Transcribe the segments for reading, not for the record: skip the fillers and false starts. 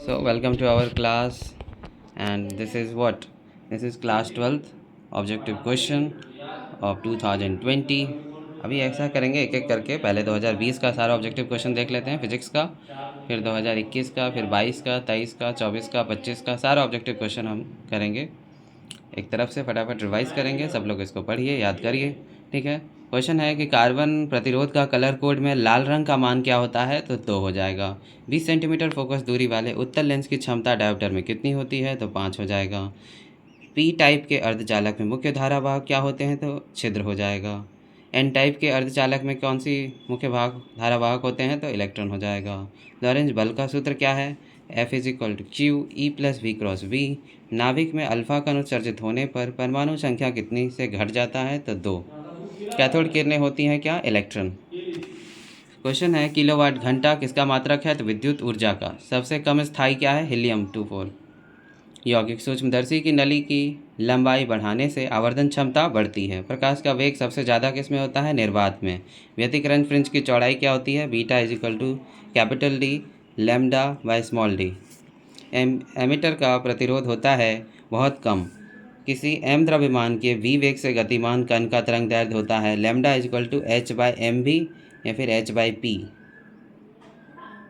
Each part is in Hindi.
So welcome to our class, and this is what? This is class 12th objective question of 2020। अभी ऐसा करेंगे एक एक करके, पहले 2020 का सारा ऑब्जेक्टिव क्वेश्चन देख लेते हैं फिजिक्स का, फिर 2021 का, फिर 22 का, 23 का, 24 का, 25 का सारा ऑब्जेक्टिव क्वेश्चन हम करेंगे। एक तरफ से फटाफट रिवाइज करेंगे, सब लोग इसको पढ़िए, याद करिए, ठीक है। क्वेश्चन है कि कार्बन प्रतिरोध का कलर कोड में लाल रंग का मान क्या होता है, तो 2 हो जाएगा। 20 सेंटीमीटर फोकस दूरी वाले उत्तल लेंस की क्षमता डायोप्टर में कितनी होती है, तो 5 हो जाएगा। पी टाइप के अर्धचालक में मुख्य धारावाहक क्या होते हैं, तो छिद्र हो जाएगा। एन टाइप के अर्धचालक में कौन सी मुख्य भाग धारावाहक होते हैं, तो इलेक्ट्रॉन हो जाएगा। लॉरेंज बल का सूत्र क्या है, F is equal to q e plus v cross v. नाभिक में अल्फा कण उत्सर्जित होने पर परमाणु संख्या कितनी से घट जाता है, तो 2। कैथोड किरणें होती हैं क्या, इलेक्ट्रॉन। क्वेश्चन है किलोवाट घंटा किसका मात्रक है, तो विद्युत ऊर्जा का। सबसे कम स्थायी क्या है, हीलियम 24। यौगिक सूक्ष्मदर्शी की नली की लंबाई बढ़ाने से आवर्धन क्षमता बढ़ती है। प्रकाश का वेग सबसे ज़्यादा किस में होता है, निर्वात में। व्यतिकरण फ्रिंज की चौड़ाई क्या होती है, beta is equal to capital d lambda by small d. Ammeter का प्रतिरोध होता है बहुत कम। किसी एम द्रव्यमान के v वेग से गतिमान कण का तरंग दैर्ध्य होता है lambda is equal to h by m v या फिर एच बाई पी।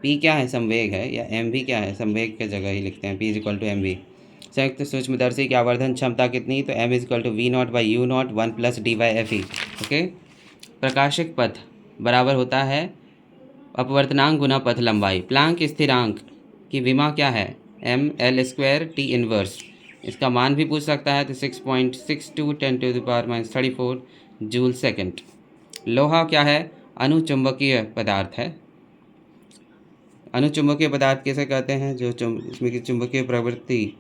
पी क्या है, संवेग है, या एम वी क्या है, संवेग के जगह ही लिखते हैं, p is equal to m v. संयुक्त सूक्ष्मदर्शी की आवर्धन क्षमता कितनी, तो m is equal to v naught by u naught 1 plus d by f e. Okay. प्रकाशिक पथ बराबर होता है अपवर्तनांक गुना पथ लंबाई। प्लांक स्थिरांक की विमा क्या है, m l square t inverse. इसका मान भी पूछ सकता है, तो 6.62 10⁻34 जूल सेकंड। लोहा क्या है, अनुचुंबकीय पदार्थ है। अनुचुंबकीय पदार्थ किसे कहते हैं, जो इसमें की चुंबकीय प्रवृत्ति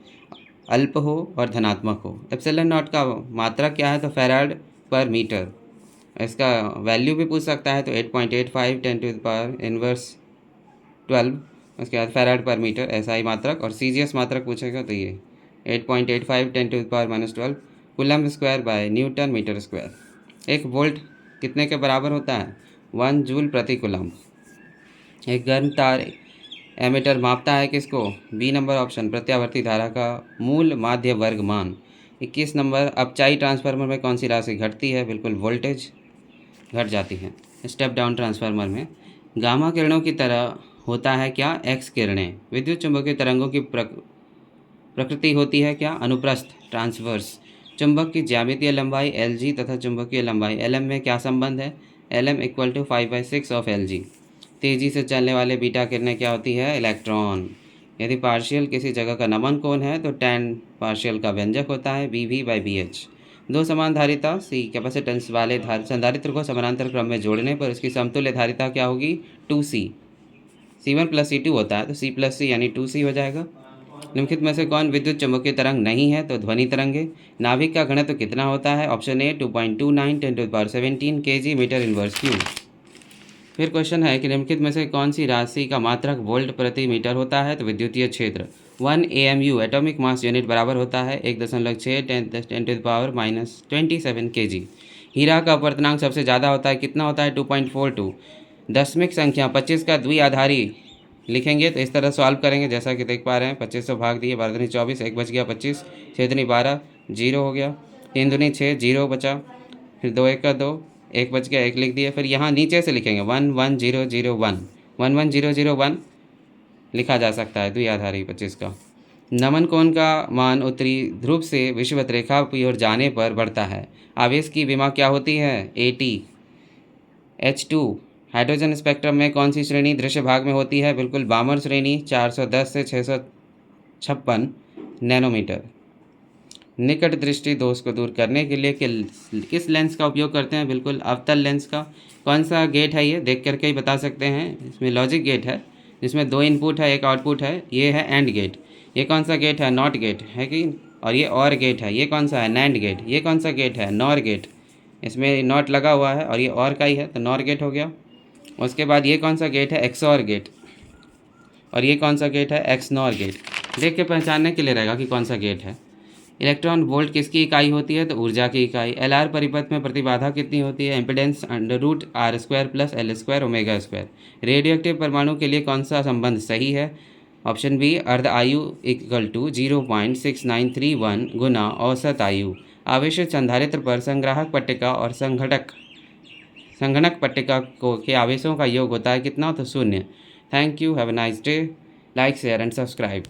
अल्प हो और धनात्मक हो। एप्सिलॉन नॉट का मात्रा क्या है, तो फैराड पर मीटर। इसका वैल्यू भी पूछ सकता है, तो 8.85 10⁻12। उसके बाद फैराड पर मीटर एसआई मात्रक, और सीजीएस मात्रक पूछेगा तो ये 8.85 10⁻12 coulomb square by newton metre square. एक वोल्ट कितने के बराबर होता है, 1 जूल प्रति कूलम्ब। एक गर्म तार एमीटर मापता है किसको, बी नंबर ऑप्शन, प्रत्यावर्ती धारा का मूल माध्य वर्ग मान। 21 नंबर, अपचाई ट्रांसफार्मर में कौन सी राशि घटती है, बिल्कुल वोल्टेज घट जाती है। स्टेप डाउन ट्रांसफार्मर में गामा किरणों की तरह होता है क्या, एक्स किरणें। विद्युत चुंबकीय तरंगों की प्रकृति होती है क्या, अनुप्रस्थ ट्रांसवर्स। चुंबक की ज्यामितीय लंबाई Lg तथा चुंबकीय लंबाई Lm में क्या संबंध है, Lm equal to 5/6 of Lg। तेजी से चलने वाले बीटा किरणें क्या होती है, इलेक्ट्रॉन। यदि पार्शियल किसी जगह का नमन कोण है, तो tan पार्शियल का व्यंजक होता है BV/BH। दो समान धारिता C कैपेसिटेंस वाले संधारित्र को समानांतर क्रम में जोड़ने पर उसकी समतुल्य धारिता क्या होगी, 2C। C1 प्लस C2 होता है, तो C प्लस C यानी 2C हो जाएगा। निम्नलिखित में से कौन विद्युत चुंबकीय तरंग नहीं है, तो ध्वनि तरंगे। नाभिक का घनत्व कितना होता है, option a 2.29 10⁻17 kg metre inverse cube. फिर क्वेश्चन है कि निम्नलिखित में से कौन सी राशि का मात्रक वोल्ट प्रति मीटर होता है, तो विद्युतीय क्षेत्र। 1 AMU एटॉमिक मास यूनिट बराबर होता है 1.6 10⁻27 kg। हीरा का अपवर्तनांक सबसे ज़्यादा होता है, कितना होता है, 2.42। दशमिक संख्या 25 का द्विआधारी लिखेंगे तो इस तरह सॉल्व करेंगे, जैसा कि देख पा रहे हैं। 25 भाग दिए, 12 दूनी 24, 1 बच गया 25, 6 दूनी 12, 0 हो गया, 3 दूनी 6, 0 बचा, फिर 2 1 का 2, 1 बच गया, 1 लिख दिया। फिर यहाँ नीचे से लिखेंगे 11001, 11001 लिखा जा सकता है द्विआधारी 25 का। नमन कोण का मान उत्तरी ध्रुव से विषुवत रेखा की ओर जाने पर बढ़ता है। आवेश की विमा क्या होती है, AT। H2 हाइड्रोजन स्पेक्ट्रम में कौन सी श्रेणी दृश्य भाग में होती है, बिल्कुल बामर श्रेणी, 410 से 656 नैनोमीटर। निकट दृष्टि दोष को दूर करने के लिए किस लेंस का उपयोग करते हैं, बिल्कुल अवतल लेंस का। कौन सा गेट है, ये देख करके ही बता सकते हैं। इसमें लॉजिक गेट है, जिसमें 2 इनपुट है, 1 आउटपुट है, ये है एंड गेट। ये कौन सा गेट है, नॉट गेट है कि, और ये और गेट है, ये कौन सा है, नैंड गेट। ये कौन सा गेट है, नॉर गेट। इसमें नॉट लगा हुआ है और ये और का ही है, तो नॉर गेट हो गया। उसके बाद ये कौन सा गेट है, एक्सॉर गेट, और ये कौन सा गेट है, एक्सनॉर गेट। देख के पहचानने के लिए रहेगा कि कौन सा गेट है। इलेक्ट्रॉन वोल्ट किसकी इकाई होती है, तो ऊर्जा की इकाई। LR परिपथ में प्रतिबाधा कितनी होती है, इम्पिडेंस √R² + L² ω²। रेडियोएक्टिव परमाणु के लिए कौन सा संबंध सही है, ऑप्शन बी अर्ध आयु इक्वल टू 0.6931 गुना औसत आयु। आवेशित संधारित्र पर संग्राहक पट्टिका और संगणक पट्टिका के आवेशों का योग होता है कितना? तो 0। Thank you, have a nice day. Like share and subscribe.